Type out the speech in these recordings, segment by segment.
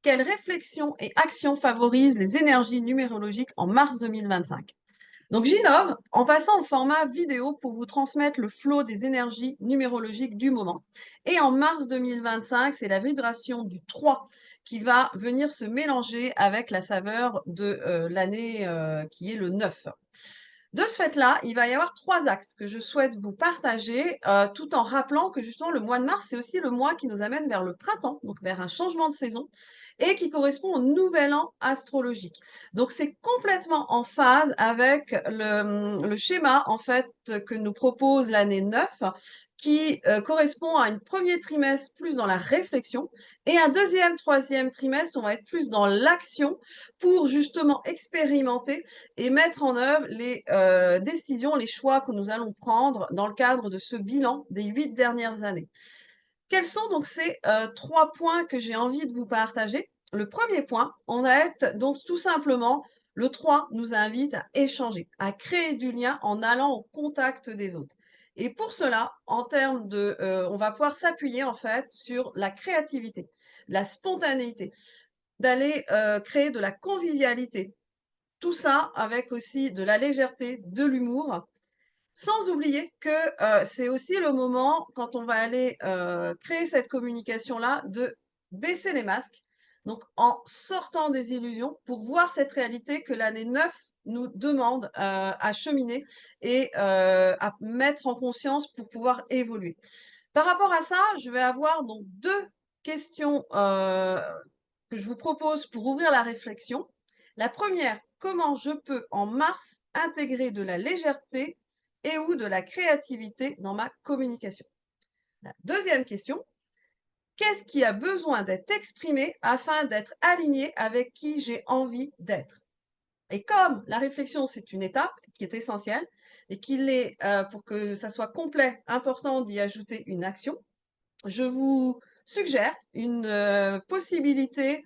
Quelles réflexions et actions favorisent les énergies numérologiques en mars 2025? Donc j'innove en passant au format vidéo pour vous transmettre le flot des énergies numérologiques du moment. Et en mars 2025, c'est la vibration du 3 qui va venir se mélanger avec la saveur de l'année qui est le 9. De ce fait-là, il va y avoir 3 axes que je souhaite vous partager, tout en rappelant que justement le mois de mars, c'est aussi le mois qui nous amène vers le printemps, donc vers un changement de saison et qui correspond au nouvel an astrologique. Donc c'est complètement en phase avec le schéma en fait que nous propose l'année 9 qui correspond à un premier trimestre plus dans la réflexion et un deuxième, troisième trimestre, on va être plus dans l'action pour justement expérimenter et mettre en œuvre les décisions, les choix que nous allons prendre dans le cadre de ce bilan des 8 dernières années. Quels sont donc ces 3 points que j'ai envie de vous partager? Le premier point, on va être donc tout simplement le 3 nous invite à échanger, à créer du lien en allant au contact des autres. Et pour cela, en termes de, on va pouvoir s'appuyer en fait sur la créativité, la spontanéité, d'aller créer de la convivialité, tout ça avec aussi de la légèreté, de l'humour, sans oublier que, c'est aussi le moment quand on va aller, créer cette communication-là de baisser les masques, donc en sortant des illusions pour voir cette réalité que l'année 9 nous demande, à cheminer et à mettre en conscience pour pouvoir évoluer. Par rapport à ça, je vais avoir donc 2 questions, que je vous propose pour ouvrir la réflexion. La première, comment je peux en mars intégrer de la légèreté et ou de la créativité dans ma communication? La deuxième question, qu'est-ce qui a besoin d'être exprimé afin d'être aligné avec qui j'ai envie d'être? Et comme la réflexion, c'est une étape qui est essentielle et qu'il est, pour que ça soit complet, important d'y ajouter une action, je vous suggère une possibilité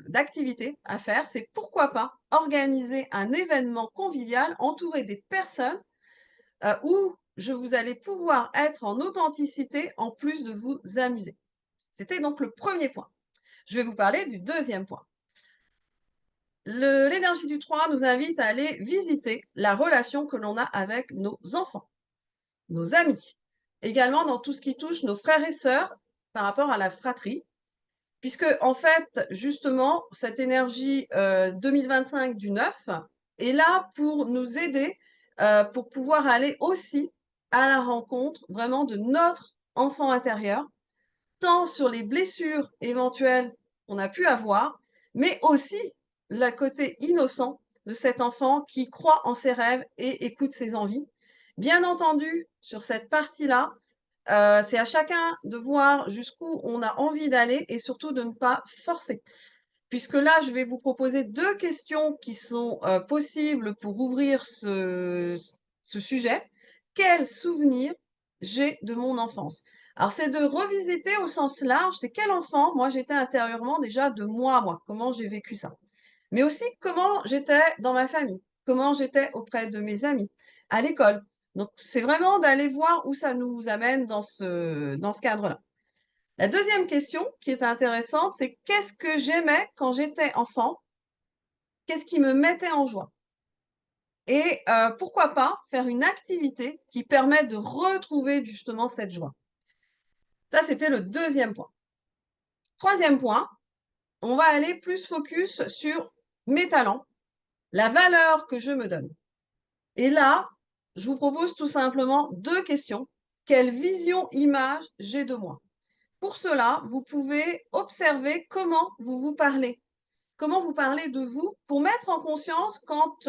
d'activité à faire. C'est pourquoi pas organiser un événement convivial entouré des personnes où vous allez pouvoir être en authenticité en plus de vous amuser. C'était donc le premier point. Je vais vous parler du deuxième point. L'énergie du 3 nous invite à aller visiter la relation que l'on a avec nos enfants, nos amis, également dans tout ce qui touche nos frères et sœurs par rapport à la fratrie, puisque en fait, justement, cette énergie 2025 du 9 est là pour nous aider, pour pouvoir aller aussi à la rencontre vraiment de notre enfant intérieur, tant sur les blessures éventuelles qu'on a pu avoir, mais aussi le côté innocent de cet enfant qui croit en ses rêves et écoute ses envies. Bien entendu, sur cette partie-là, c'est à chacun de voir jusqu'où on a envie d'aller et surtout de ne pas forcer. Puisque là, je vais vous proposer 2 questions qui sont, possibles pour ouvrir ce sujet. Quel souvenir j'ai de mon enfance? Alors c'est de revisiter au sens large, c'est quel enfant moi j'étais intérieurement déjà de moi à moi, comment j'ai vécu ça? Mais aussi comment j'étais dans ma famille, comment j'étais auprès de mes amis, à l'école. Donc c'est vraiment d'aller voir où ça nous amène dans ce cadre-là. La deuxième question qui est intéressante, c'est qu'est-ce que j'aimais quand j'étais enfant? Qu'est-ce qui me mettait en joie? Et pourquoi pas faire une activité qui permet de retrouver justement cette joie? Ça, c'était le deuxième point. Troisième point, on va aller plus focus sur mes talents, la valeur que je me donne. Et là, je vous propose tout simplement 2 questions. Quelle vision, image j'ai de moi? Pour cela, vous pouvez observer comment vous vous parlez. Comment vous parlez de vous pour mettre en conscience quand,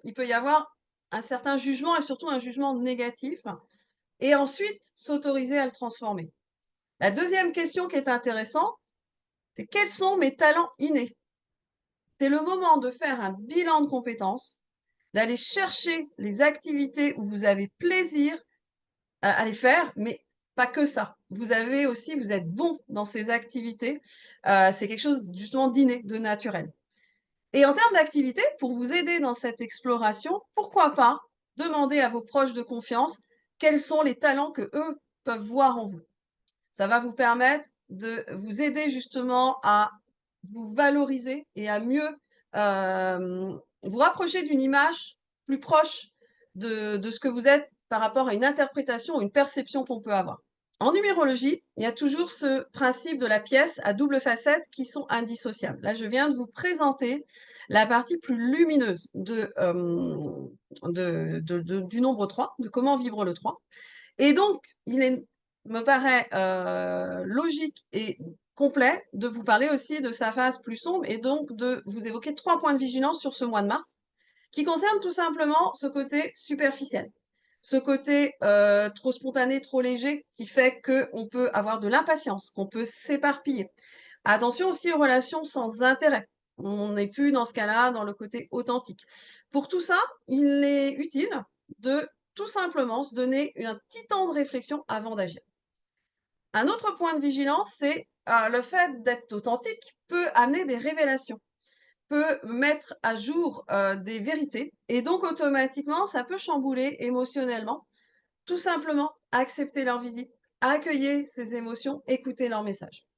il peut y avoir un certain jugement et surtout un jugement négatif et ensuite s'autoriser à le transformer. La deuxième question qui est intéressante, c'est quels sont mes talents innés? C'est le moment de faire un bilan de compétences, d'aller chercher les activités où vous avez plaisir à les faire, mais pas que ça. Vous avez aussi vous êtes bon dans ces activités, c'est quelque chose justement d'inné, de naturel. Et en termes d'activité, pour vous aider dans cette exploration, pourquoi pas demander à vos proches de confiance quels sont les talents que eux peuvent voir en vous. Ça va vous permettre de vous aider justement à vous valoriser et à mieux vous rapprocher d'une image plus proche de ce que vous êtes par rapport à une interprétation ou une perception qu'on peut avoir. En numérologie, il y a toujours ce principe de la pièce à double facette qui sont indissociables. Là, je viens de vous présenter la partie plus lumineuse du nombre 3, de comment vibre le 3. Et donc, me paraît logique et complet de vous parler aussi de sa phase plus sombre et donc de vous évoquer 3 points de vigilance sur ce mois de mars qui concernent tout simplement ce côté superficiel, ce côté trop spontané, trop léger qui fait qu'on peut avoir de l'impatience, qu'on peut s'éparpiller. Attention aussi aux relations sans intérêt. On n'est plus dans ce cas-là dans le côté authentique. Pour tout ça, il est utile de tout simplement se donner un petit temps de réflexion avant d'agir. Un autre point de vigilance, c'est le fait d'être authentique peut amener des révélations, peut mettre à jour des vérités et donc automatiquement, ça peut chambouler émotionnellement. Tout simplement, accepter leur visite, accueillir ces émotions, écouter leurs messages.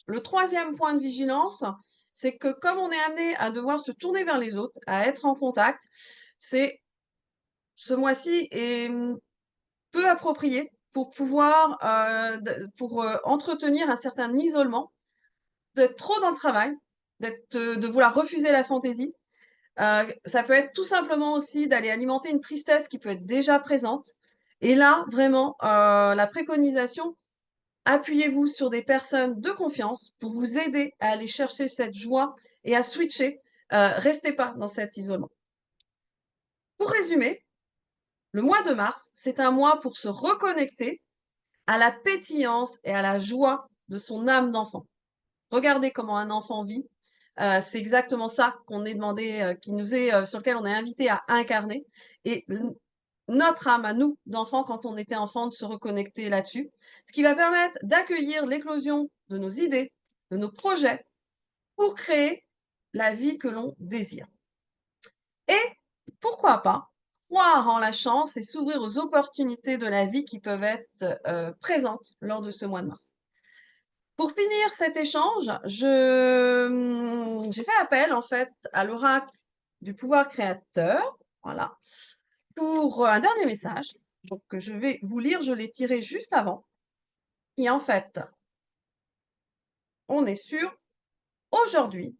Le troisième point de vigilance, c'est que comme on est amené à devoir se tourner vers les autres, à être en contact, c'est ce mois-ci est peu approprié pour pouvoir entretenir un certain isolement, d'être trop dans le travail, de vouloir refuser la fantaisie. Ça peut être tout simplement aussi d'aller alimenter une tristesse qui peut être déjà présente. Et là, vraiment, la préconisation, appuyez-vous sur des personnes de confiance pour vous aider à aller chercher cette joie et à switcher. Restez pas dans cet isolement. Pour résumer, le mois de mars, c'est un mois pour se reconnecter à la pétillance et à la joie de son âme d'enfant. Regardez comment un enfant vit. C'est exactement ça qu'on est demandé, sur lequel on est invité à incarner. Et notre âme à nous, d'enfants, quand on était enfant, de se reconnecter là-dessus. Ce qui va permettre d'accueillir l'éclosion de nos idées, de nos projets, pour créer la vie que l'on désire. Et pourquoi pas croire en la chance et s'ouvrir aux opportunités de la vie qui peuvent être présentes lors de ce mois de mars. Pour finir cet échange, j'ai fait appel en fait à l'oracle du pouvoir créateur, voilà, pour un dernier message. Donc je vais vous lire, je l'ai tiré juste avant. Et en fait, on est sûr, aujourd'hui,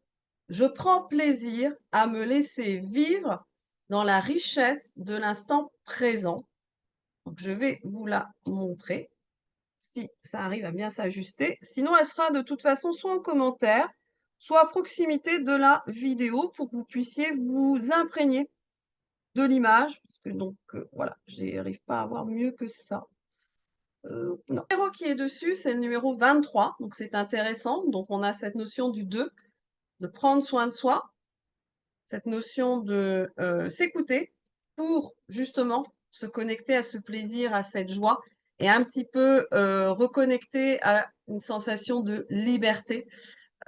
je prends plaisir à me laisser vivre dans la richesse de l'instant présent. Donc je vais vous la montrer si ça arrive à bien s'ajuster. Sinon, elle sera de toute façon soit en commentaire, soit à proximité de la vidéo pour que vous puissiez vous imprégner de l'image. Parce que donc, voilà, je n'arrive pas à voir mieux que ça. Non. Le numéro qui est dessus, c'est le numéro 23. Donc, c'est intéressant. Donc, on a cette notion du 2, de prendre soin de soi, cette notion de s'écouter pour justement se connecter à ce plaisir, à cette joie et un petit peu reconnecter à une sensation de liberté,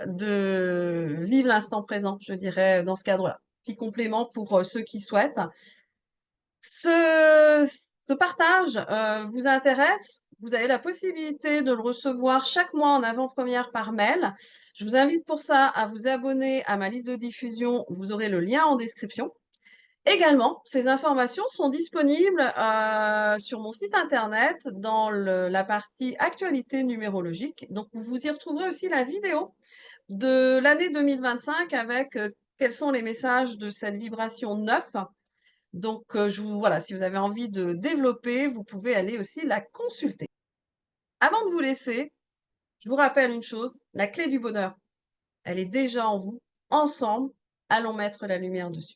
de vivre l'instant présent, je dirais, dans ce cadre-là. Petit complément pour ceux qui souhaitent. Ce partage vous intéresse, vous avez la possibilité de le recevoir chaque mois en avant-première par mail. Je vous invite pour ça à vous abonner à ma liste de diffusion. Vous aurez le lien en description. Également, ces informations sont disponibles sur mon site internet dans la partie actualité numérologique. Donc, vous y retrouverez aussi la vidéo de l'année 2025 avec quels sont les messages de cette vibration 9. Donc, voilà, si vous avez envie de développer, vous pouvez aller aussi la consulter. Avant de vous laisser, je vous rappelle une chose, la clé du bonheur, elle est déjà en vous. Ensemble, allons mettre la lumière dessus.